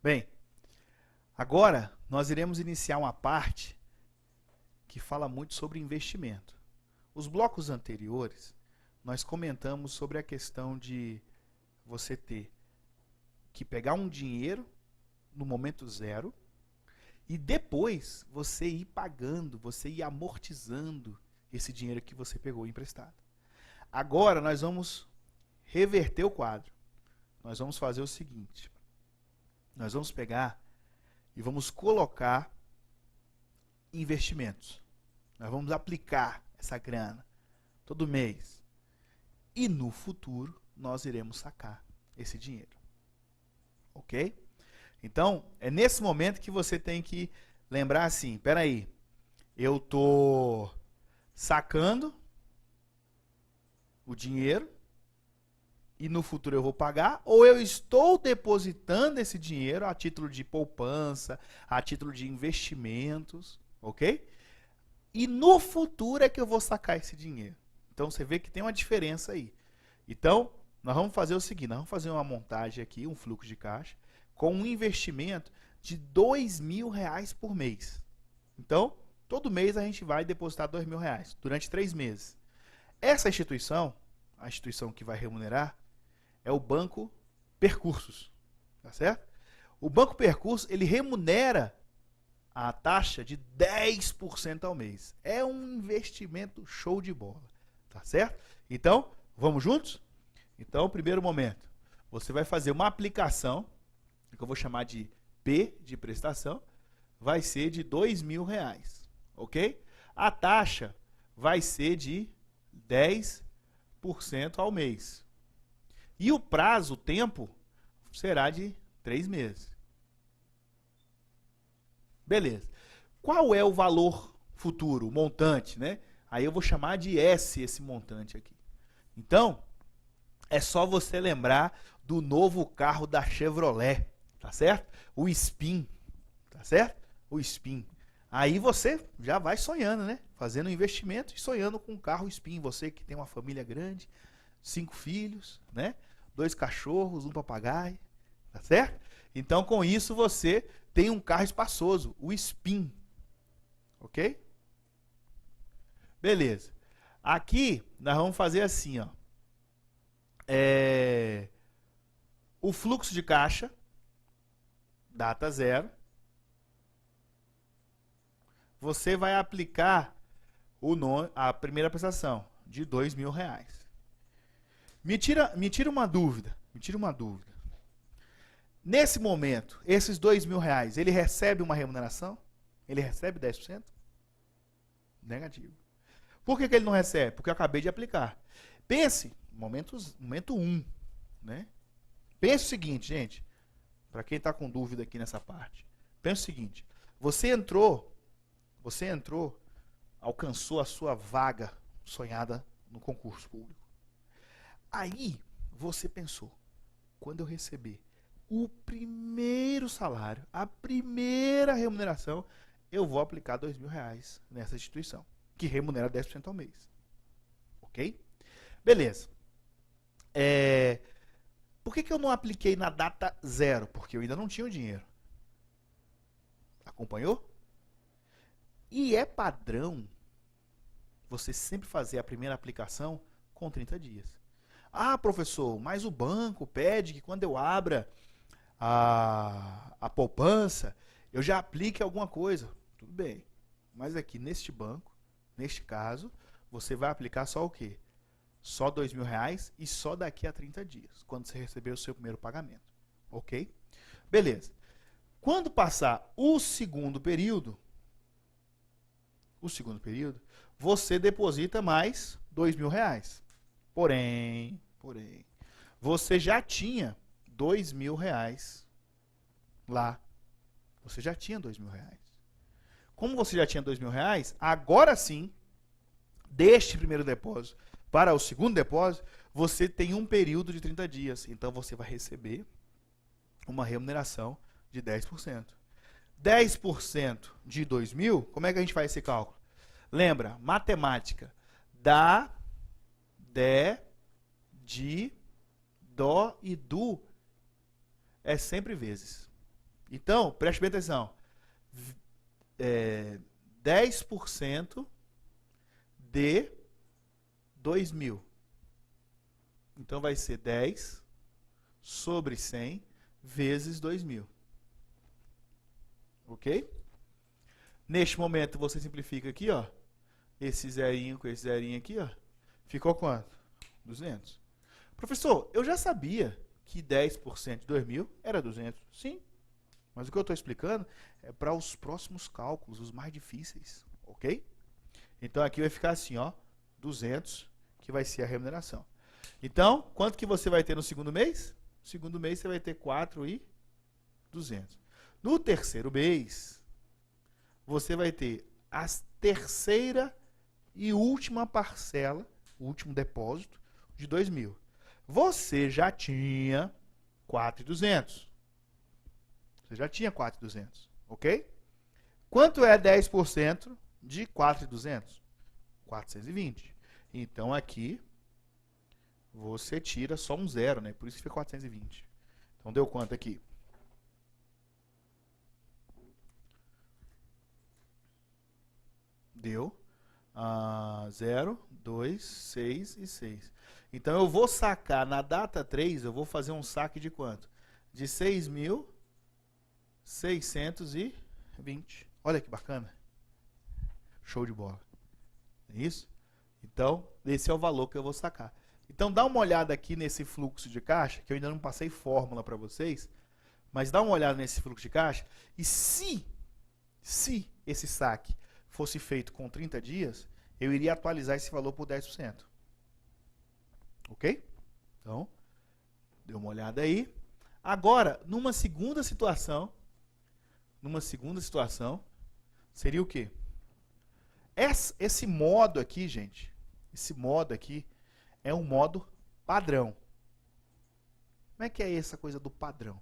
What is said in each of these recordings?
Bem, agora nós iremos iniciar uma parte que fala muito sobre investimento. Os blocos anteriores, nós comentamos sobre a questão de você ter que pegar um dinheiro no momento zero e depois você ir pagando, você ir amortizando esse dinheiro que você pegou emprestado. Agora nós vamos reverter o quadro. Nós vamos fazer o seguinte. Nós vamos pegar e vamos colocar investimentos. Nós vamos aplicar essa grana todo mês. E no futuro nós iremos sacar esse dinheiro. Ok? Então, é nesse momento que você tem que lembrar assim, peraí, eu estou sacando o dinheiro e no futuro eu vou pagar, ou eu estou depositando esse dinheiro a título de poupança, a título de investimentos, ok? E no futuro é que eu vou sacar esse dinheiro. Então você vê que tem uma diferença aí. Então, nós vamos fazer o seguinte, nós vamos fazer uma montagem aqui, um fluxo de caixa, com um investimento de R$2.000 por mês. Então, todo mês a gente vai depositar R$2.000 durante 3 meses. Essa instituição, a instituição que vai remunerar, é o Banco Percursos, tá certo? O Banco Percursos, ele remunera a taxa de 10% ao mês. É um investimento show de bola, tá certo? Então, vamos juntos? Então, primeiro momento, você vai fazer uma aplicação, que eu vou chamar de P de prestação, vai ser de R$2.000, ok? A taxa vai ser de 10% ao mês. E o prazo, o tempo, será de 3 meses. Beleza. Qual é o valor futuro, o montante, né? Aí eu vou chamar de S esse montante aqui. Então, é só você lembrar do novo carro da Chevrolet, tá certo? O Spin, tá certo? O Spin. Aí você já vai sonhando, né? Fazendo um investimento e sonhando com um carro Spin. Você que tem uma família grande, 5 filhos, né? 2 cachorros, um papagaio, tá certo? Então, com isso, você tem um carro espaçoso, o Spin, ok? Beleza. Aqui, nós vamos fazer assim, ó. O fluxo de caixa, data zero. Você vai aplicar a primeira prestação de R$2.000. Me tira uma dúvida. Nesse momento, esses R$2.000, ele recebe uma remuneração? Ele recebe 10%? Negativo. Por que ele não recebe? Porque eu acabei de aplicar. Pense, momento 1, né? Pense o seguinte, gente, para quem está com dúvida aqui nessa parte. Pense o seguinte, você entrou, alcançou a sua vaga sonhada no concurso público. Aí, você pensou, quando eu receber o primeiro salário, a primeira remuneração, eu vou aplicar R$2.000 nessa instituição, que remunera 10% ao mês. Ok? Beleza. Por que eu não apliquei na data zero? Porque eu ainda não tinha o dinheiro. Acompanhou? E é padrão você sempre fazer a primeira aplicação com 30 dias. Ah, professor, mas o banco pede que quando eu abra a poupança, eu já aplique alguma coisa. Tudo bem. Mas aqui neste banco, neste caso, você vai aplicar só o quê? Só R$2.000 e só daqui a 30 dias, quando você receber o seu primeiro pagamento. Ok? Beleza. Quando passar o segundo período, você deposita mais R$2.000. Porém, você já tinha R$2.000 lá. Você já tinha R$2.000. Como você já tinha R$2.000, agora sim, deste primeiro depósito para o segundo depósito, você tem um período de 30 dias. Então, você vai receber uma remuneração de 10%. 10% de 2.000, como é que a gente faz esse cálculo? Lembra, matemática. Dá, dé, di, dó e du é sempre vezes. Então, preste bem atenção. 10% de 2.000. Então, vai ser 10 sobre 100 vezes 2.000. Ok? Neste momento, você simplifica aqui, ó. Esse zerinho com esse zerinho aqui, ó. Ficou quanto? 200. Professor, eu já sabia que 10% de 2.000 era 200. Sim. Mas o que eu estou explicando é para os próximos cálculos, os mais difíceis. Ok? Então, aqui vai ficar assim, ó. 200, que vai ser a remuneração. Então, quanto que você vai ter no segundo mês? No segundo mês, você vai ter 4.200. No terceiro mês, você vai ter a terceira e última parcela, o último depósito, de 2.000. Você já tinha 4.200. Você já tinha 4.200, ok? Quanto é 10% de 4.200? 420. Então, aqui, você tira só um zero, né? Por isso que fica 420. Então, deu quanto aqui? Deu 0, 2, 6 e 6. Então, eu vou sacar na data 3, eu vou fazer um saque de quanto? De 6.620. Olha que bacana. Show de bola. É isso? Então, esse é o valor que eu vou sacar. Então, dá uma olhada aqui nesse fluxo de caixa, que eu ainda não passei fórmula para vocês, mas dá uma olhada nesse fluxo de caixa, e se esse saque fosse feito com 30 dias, eu iria atualizar esse valor por 10%. Ok? Então, dê uma olhada aí. Agora, numa segunda situação, seria o quê? Esse modo aqui, gente, esse modo aqui é um modo padrão. Como é que é essa coisa do padrão?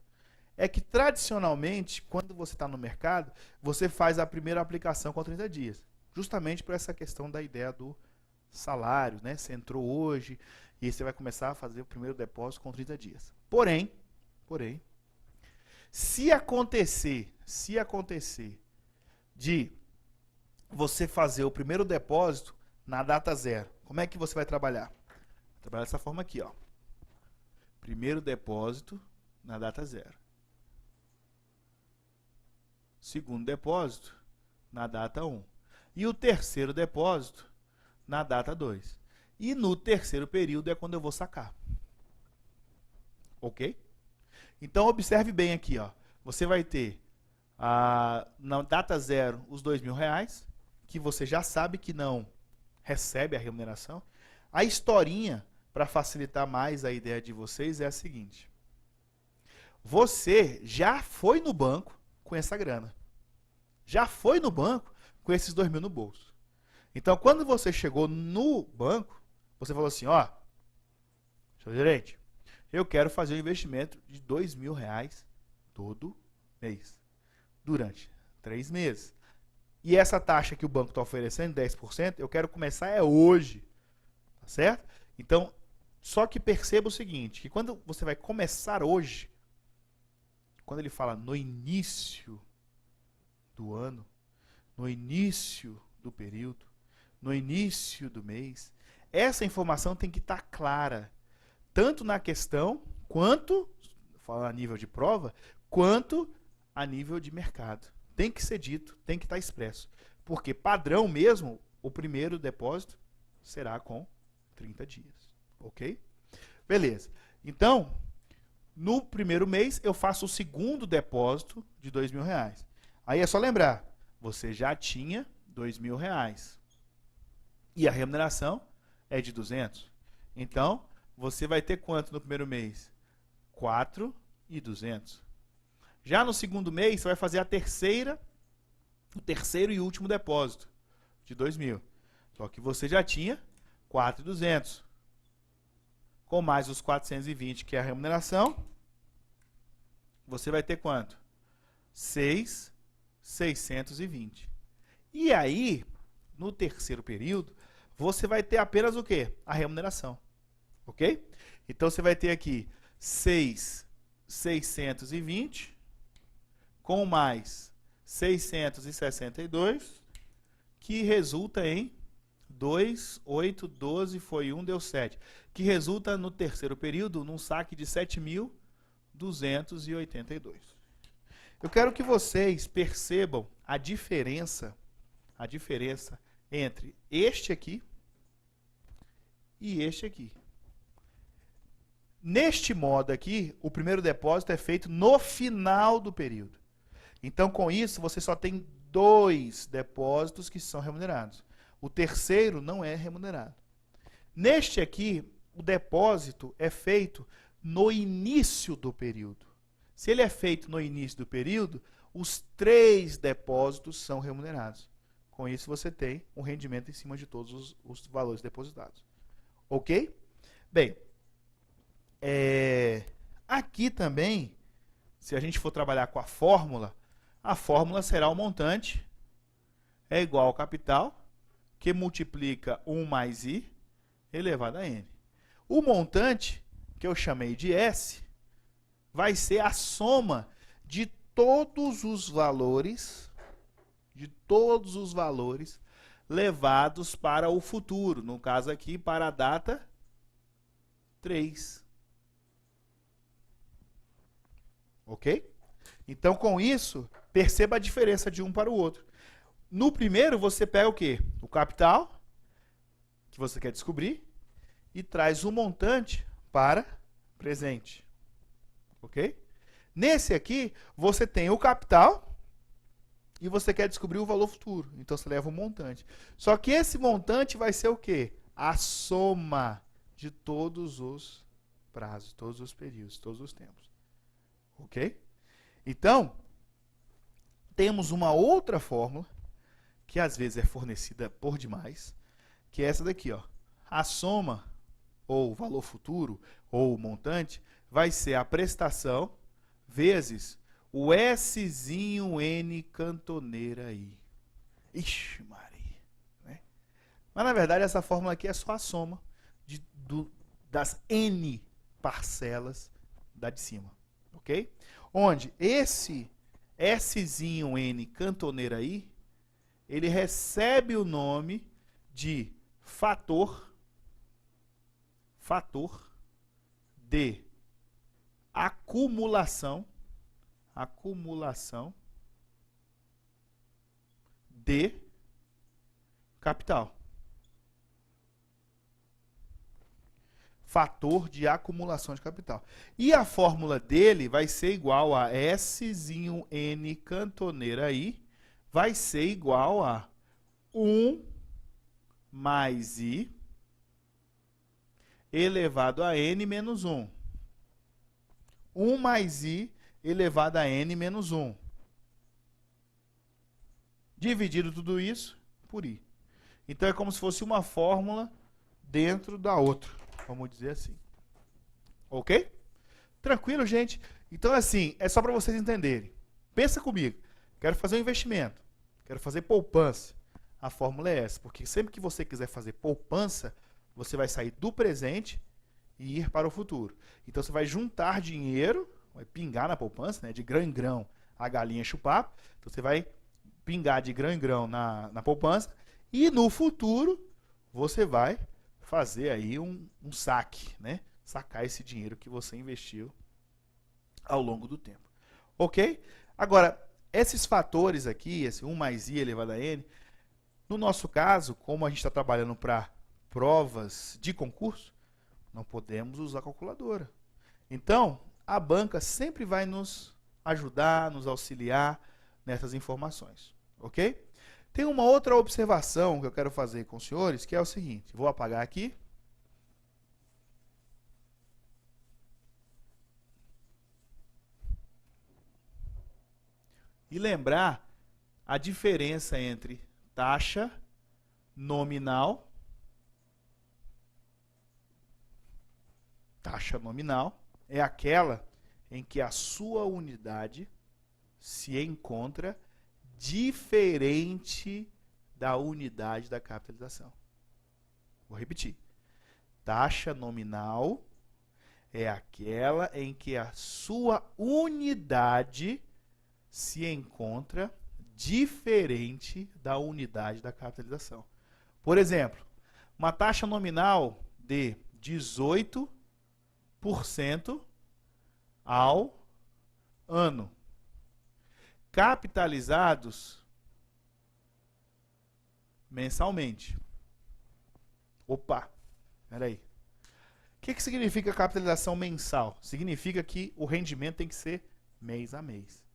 É que, tradicionalmente, quando você está no mercado, você faz a primeira aplicação com 30 dias. Justamente por essa questão da ideia do salário, né? Você entrou hoje e você vai começar a fazer o primeiro depósito com 30 dias. Porém, se acontecer de você fazer o primeiro depósito na data zero, como é que você vai trabalhar? Vai trabalhar dessa forma aqui, ó. Primeiro depósito na data zero. Segundo depósito na data 1. E o terceiro depósito na data 2. E no terceiro período é quando eu vou sacar. Ok? Então, observe bem aqui, ó. Você vai ter na data zero os R$2.000, que você já sabe que não recebe a remuneração. A historinha, para facilitar mais a ideia de vocês, é a seguinte. Você já foi no banco com essa grana. Já foi no banco com esses R$2.000 no bolso. Então, quando você chegou no banco, você falou assim, ó, seu gerente, eu quero fazer um investimento de R$2.000 todo mês, durante 3 meses. E essa taxa que o banco está oferecendo, 10%, eu quero começar hoje. Tá certo? Então, só que perceba o seguinte, que quando você vai começar hoje, quando ele fala no início do ano, no início do período, no início do mês, essa informação tem que estar clara, tanto na questão, quanto, falando a nível de prova, quanto a nível de mercado. Tem que ser dito, tem que estar expresso. Porque padrão mesmo, o primeiro depósito será com 30 dias. Ok? Beleza. Então, no primeiro mês, eu faço o segundo depósito de R$2.000. Aí é só lembrar, você já tinha R$2.000. E a remuneração é de 200. Então, você vai ter quanto no primeiro mês? 4.200. Já no segundo mês, você vai fazer o terceiro e último depósito de 2.000. Só que você já tinha 4.200. Com mais os 420, que é a remuneração, você vai ter quanto? 6.620. E aí, no terceiro período, você vai ter apenas o quê? A remuneração. Ok? Então, você vai ter aqui 6.620 com mais 662, que resulta em 2, 8, 12, foi 1, deu 7. Que resulta no terceiro período num saque de 7.282. Eu quero que vocês percebam a diferença entre este aqui e este aqui. Neste modo aqui, o primeiro depósito é feito no final do período. Então, com isso, você só tem 2 depósitos que são remunerados. O terceiro não é remunerado. Neste aqui, o depósito é feito no início do período. Se ele é feito no início do período, os 3 depósitos são remunerados. Com isso, você tem um rendimento em cima de todos os valores depositados. Ok? Bem, aqui também, se a gente for trabalhar com a fórmula será o montante é igual ao capital, que multiplica 1 mais I elevado a N. O montante, que eu chamei de S, vai ser a soma de todos os valores, levados para o futuro, no caso aqui, para a data 3. Ok? Então, com isso, perceba a diferença de um para o outro. No primeiro, você pega o quê? O capital, que você quer descobrir, e traz o montante para presente. Ok? Nesse aqui, você tem o capital e você quer descobrir o valor futuro. Então, você leva o montante. Só que esse montante vai ser o quê? A soma de todos os prazos, todos os períodos, todos os tempos. Ok? Então, temos uma outra fórmula, que às vezes é fornecida por demais, que é essa daqui, ó. A soma, ou valor futuro, ou montante, vai ser a prestação vezes o Szinho N cantoneira I. Ixi, Maria. Né? Mas, na verdade, essa fórmula aqui é só a soma das N parcelas da de cima. Ok? Onde esse Szinho N cantoneira I, ele recebe o nome de fator de acumulação de capital. Fator de acumulação de capital. E a fórmula dele vai ser igual a Szinho N cantoneira I, vai ser igual a 1 mais I elevado a N menos 1. 1 mais I elevado a N menos 1. Dividido tudo isso por I. Então, é como se fosse uma fórmula dentro da outra. Vamos dizer assim. Ok? Tranquilo, gente? Então, assim, é só para vocês entenderem. Pensa comigo. Quero fazer um investimento. Quero fazer poupança. A fórmula é essa. Porque sempre que você quiser fazer poupança, você vai sair do presente e ir para o futuro. Então, você vai juntar dinheiro, vai pingar na poupança, né? De grão em grão, a galinha chupar. Então, você vai pingar de grão em grão na poupança. E no futuro, você vai fazer aí um saque, né? Sacar esse dinheiro que você investiu ao longo do tempo. Ok? Agora, esses fatores aqui, esse 1 mais I elevado a N, no nosso caso, como a gente está trabalhando para provas de concurso, não podemos usar calculadora. Então, a banca sempre vai nos ajudar, nos auxiliar nessas informações. Ok? Tem uma outra observação que eu quero fazer com os senhores, que é o seguinte. Vou apagar aqui. E lembrar a diferença entre taxa nominal. Taxa nominal é aquela em que a sua unidade se encontra diferente da unidade da capitalização. Vou repetir. Taxa nominal é aquela em que a sua unidade se encontra diferente da unidade da capitalização. Por exemplo, uma taxa nominal de 18% ao ano. Capitalizados mensalmente. Opa, peraí. O que significa capitalização mensal? Significa que o rendimento tem que ser mês a mês.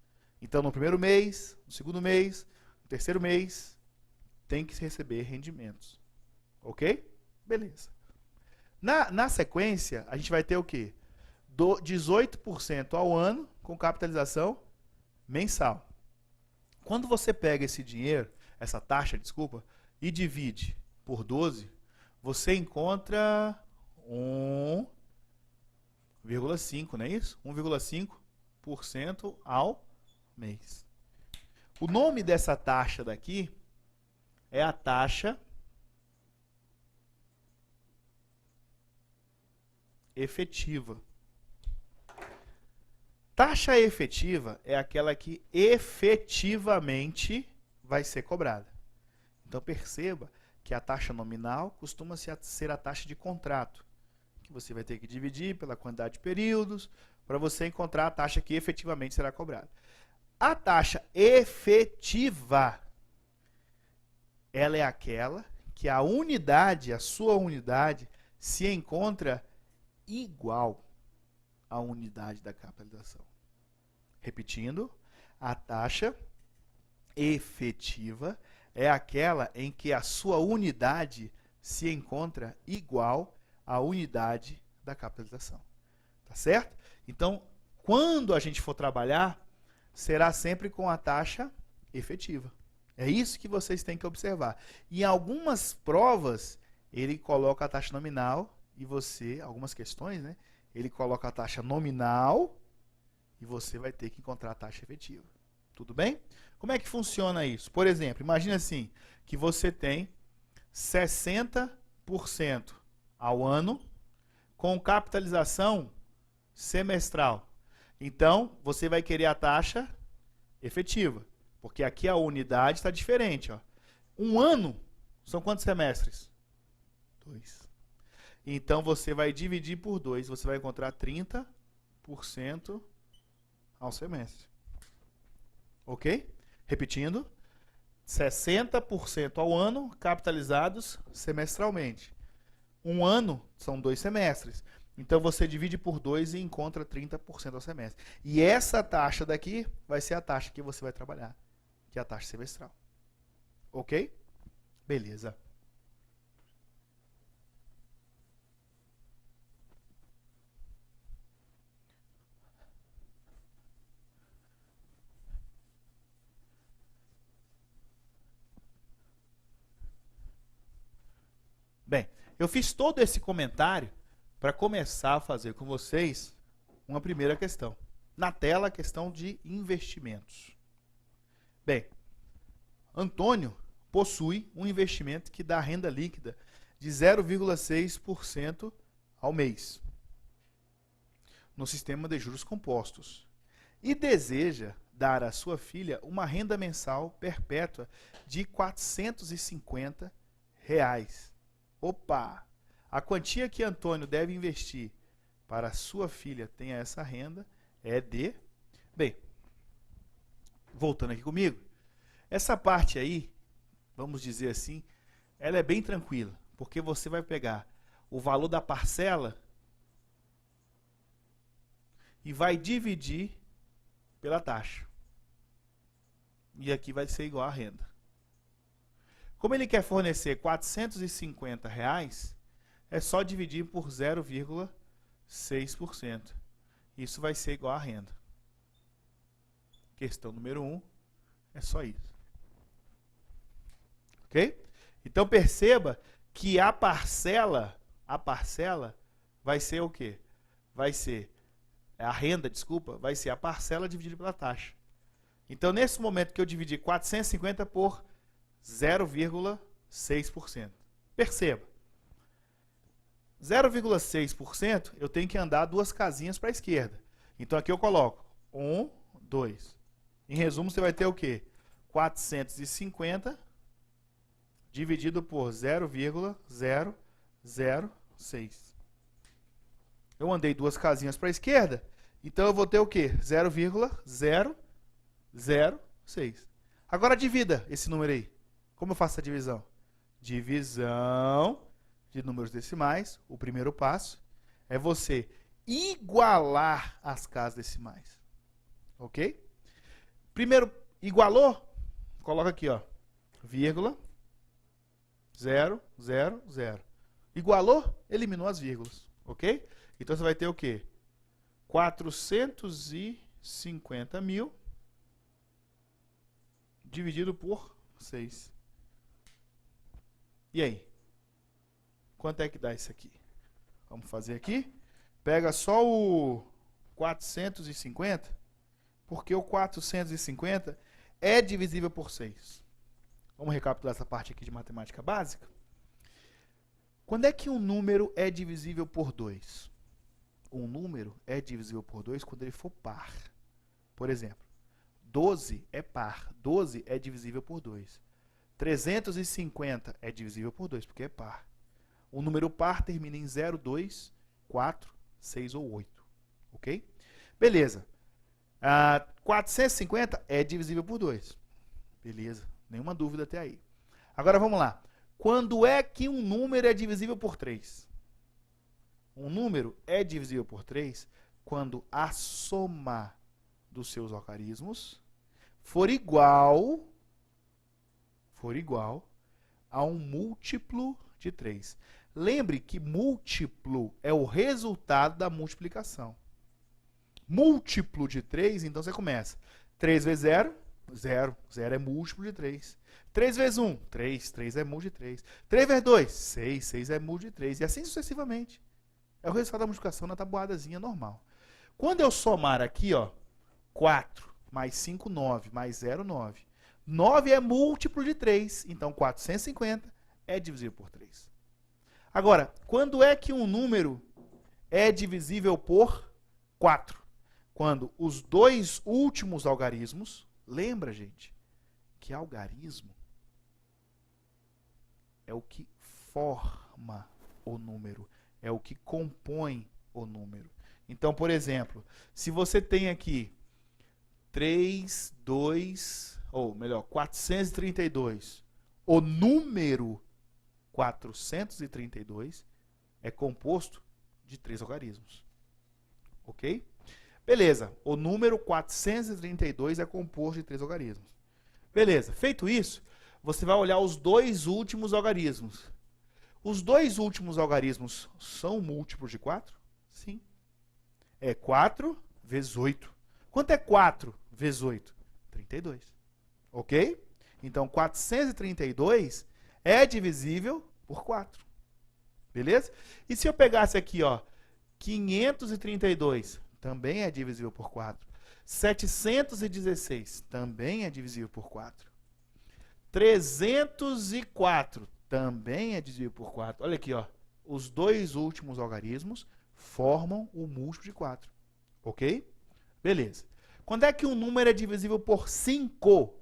Então, no primeiro mês, no segundo mês, no terceiro mês, tem que se receber rendimentos. Ok? Beleza. Na sequência, a gente vai ter o quê? 18% ao ano com capitalização mensal. Quando você pega esse dinheiro, essa taxa, desculpa, e divide por 12, você encontra 1,5, não é isso? 1,5% ao mês. O nome dessa taxa daqui é a taxa efetiva. Taxa efetiva é aquela que efetivamente vai ser cobrada. Então perceba que a taxa nominal costuma ser a taxa de contrato, que você vai ter que dividir pela quantidade de períodos para você encontrar a taxa que efetivamente será cobrada. A taxa efetiva, ela é aquela que a unidade, a sua unidade, se encontra igual à unidade da capitalização. Repetindo, a taxa efetiva é aquela em que a sua unidade se encontra igual à unidade da capitalização. Tá certo? Então, quando a gente for trabalhar, será sempre com a taxa efetiva. É isso que vocês têm que observar. Em algumas provas, ele coloca a taxa nominal e você, algumas questões, né? Ele coloca a taxa nominal e você vai ter que encontrar a taxa efetiva. Tudo bem? Como é que funciona isso? Por exemplo, imagine assim, que você tem 60% ao ano com capitalização semestral. Então, você vai querer a taxa efetiva, porque aqui a unidade está diferente. Ó. Um ano são quantos semestres? 2. Então, você vai dividir por 2, você vai encontrar 30% ao semestre. Ok? Repetindo, 60% ao ano, capitalizados semestralmente. Um ano são 2 semestres. Então, você divide por 2 e encontra 30% ao semestre. E essa taxa daqui vai ser a taxa que você vai trabalhar, que é a taxa semestral. Ok? Beleza. Bem, eu fiz todo esse comentário para começar a fazer com vocês uma primeira questão. Na tela, a questão de investimentos. Bem, Antônio possui um investimento que dá renda líquida de 0,6% ao mês no sistema de juros compostos e deseja dar à sua filha uma renda mensal perpétua de R$ 450. Opa! A quantia que Antônio deve investir para a sua filha tenha essa renda é de... Bem, voltando aqui comigo, essa parte aí, vamos dizer assim, ela é bem tranquila, porque você vai pegar o valor da parcela e vai dividir pela taxa. E aqui vai ser igual a renda. Como ele quer fornecer R$ 450, é só dividir por 0,6%. Isso vai ser igual a renda. Questão número 1 é só isso. Ok? Então perceba que a parcela vai ser o quê? Vai ser, a renda, desculpa, vai ser a parcela dividida pela taxa. Então nesse momento que eu dividi 450 por 0,6%. Perceba, 0,6% eu tenho que andar 2 casinhas para a esquerda. Então aqui eu coloco 1, 2. Em resumo, você vai ter o quê? 450 dividido por 0,006. Eu andei 2 casinhas para a esquerda, então eu vou ter o quê? 0,006. Agora divida esse número aí. Como eu faço a divisão? Divisão de números decimais. O primeiro passo é você igualar as casas decimais. Ok? Primeiro, igualou? Coloca aqui, ó. Vírgula. 0, 0, 0. Igualou? Eliminou as vírgulas. Ok? Então você vai ter o quê? 450 mil dividido por 6. E aí? Quanto é que dá isso aqui? Vamos fazer aqui. Pega só o 450, porque o 450 é divisível por 6. Vamos recapitular essa parte aqui de matemática básica? Quando é que um número é divisível por 2? Um número é divisível por 2 quando ele for par. Por exemplo, 12 é par. 12 é divisível por 2. 350 é divisível por 2, porque é par. O número par termina em 0, 2, 4, 6 ou 8. Ok? Beleza. 450 é divisível por 2. Beleza. Nenhuma dúvida até aí. Agora vamos lá. Quando é que um número é divisível por 3? Um número é divisível por 3 quando a soma dos seus algarismos for igual a um múltiplo de 3. Lembre que múltiplo é o resultado da multiplicação. Múltiplo de 3, então você começa. 3 vezes 0, 0. 0 é múltiplo de 3. 3 vezes 1, 3. 3 é múltiplo de 3. 3 vezes 2, 6. 6 é múltiplo de 3. E assim sucessivamente. É o resultado da multiplicação na tabuadazinha normal. Quando eu somar aqui, ó, 4 mais 5, 9, mais 0, 9. 9 é múltiplo de 3. Então, 450 é divisível por 3. Agora, quando é que um número é divisível por 4? Quando os dois últimos algarismos, lembra, gente, que algarismo é o que forma o número, é o que compõe o número. Então, por exemplo, se você tem aqui 432, o número 432 é composto de 3 algarismos. Ok? Beleza, o número 432 é composto de 3 algarismos. Beleza, feito isso, você vai olhar os dois últimos algarismos. Os dois últimos algarismos são múltiplos de 4? Sim. É 4 vezes 8. Quanto é 4 vezes 8? 32. Ok? Então, 432 é divisível por 4. Beleza? E se eu pegasse aqui, ó, 532, também é divisível por 4. 716, também é divisível por 4. 304, também é divisível por 4. Olha aqui, ó, os dois últimos algarismos formam o múltiplo de 4. Ok? Beleza. Quando é que um número é divisível por 5?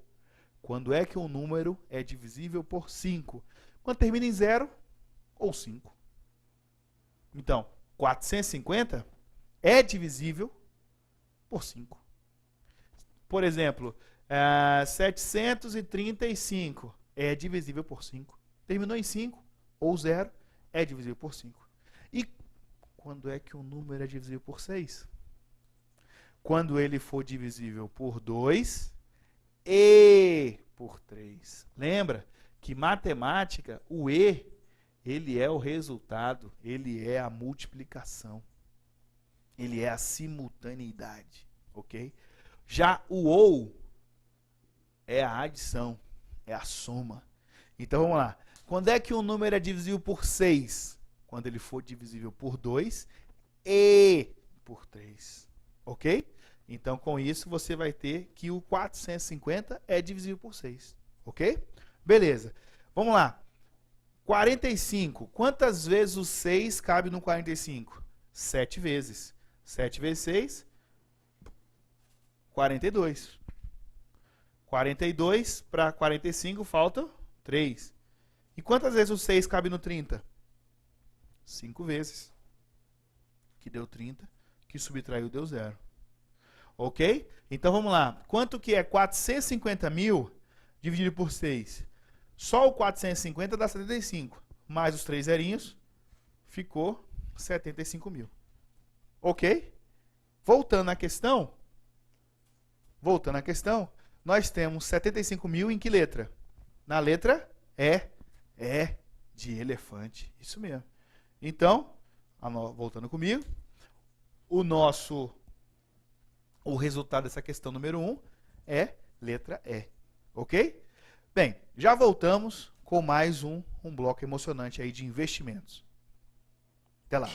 Quando é que um número é divisível por 5? Quando termina em 0 ou 5. Então, 450 é divisível por 5. Por exemplo, 735 é divisível por 5. Terminou em 5 ou 0, é divisível por 5. E quando é que um número é divisível por 6? Quando ele for divisível por 2 e por 3. Lembra que matemática, o E, ele é o resultado, ele é a multiplicação. Ele é a simultaneidade, ok? Já o OU é a adição, é a soma. Então, vamos lá. Quando é que um número é divisível por 6? Quando ele for divisível por 2 e por 3, ok? Então, com isso, você vai ter que o 450 é divisível por 6, ok? Beleza. Vamos lá. 45. Quantas vezes o 6 cabe no 45? 7 vezes. 7 vezes 6, 42. 42 para 45 falta 3. E quantas vezes o 6 cabe no 30? 5 vezes. Que deu 30, que subtraiu deu 0. Ok? Então vamos lá. Quanto que é 450 mil dividido por 6? Só o 450 dá 75. Mais os 3 zerinhos, ficou 75 mil. Ok? Voltando à questão, nós temos 75 mil em que letra? Na letra E. E de elefante. Isso mesmo. Então, voltando comigo, o resultado dessa questão número 1 é letra E. Ok? Bem, já voltamos com mais um bloco emocionante aí de investimentos. Até lá.